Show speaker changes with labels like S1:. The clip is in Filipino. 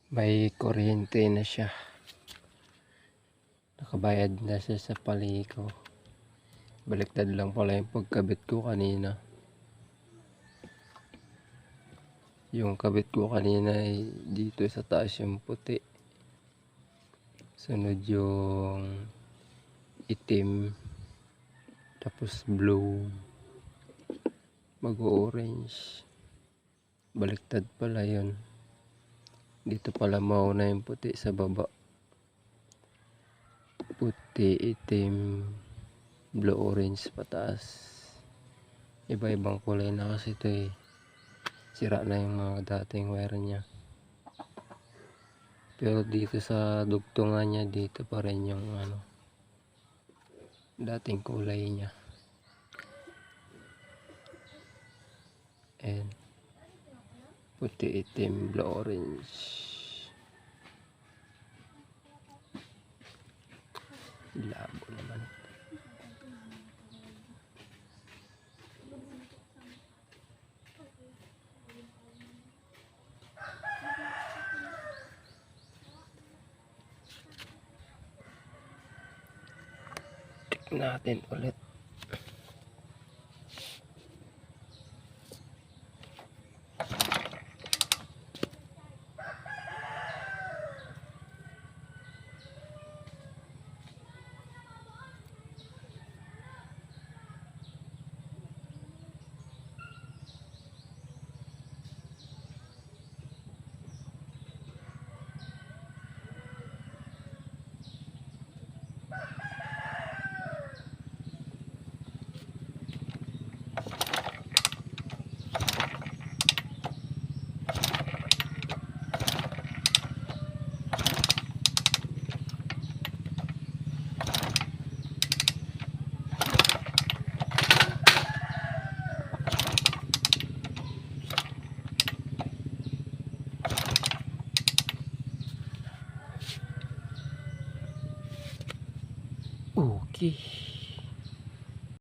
S1: May kuryente na siya. Nakabayad na siya sa paliko. Baliktad lang pala yung pagkabit ko kanina. Yung kabit ko kanina ay dito sa taas yung puti. Sunod yung itim. Tapos blue. Mag-orange. Baliktad pala yun. Dito pala mauna yung puti sa baba. Puti, itim, blue, orange pataas. Iba-ibang kulay na kasi ito eh. Sira na yung mga dating wire niya. Pero dito sa dugtungan niya, dito pa rin yung dating kulay niya. And puti, itim, blue, orange. Labo naman. Check natin ulit. Okay.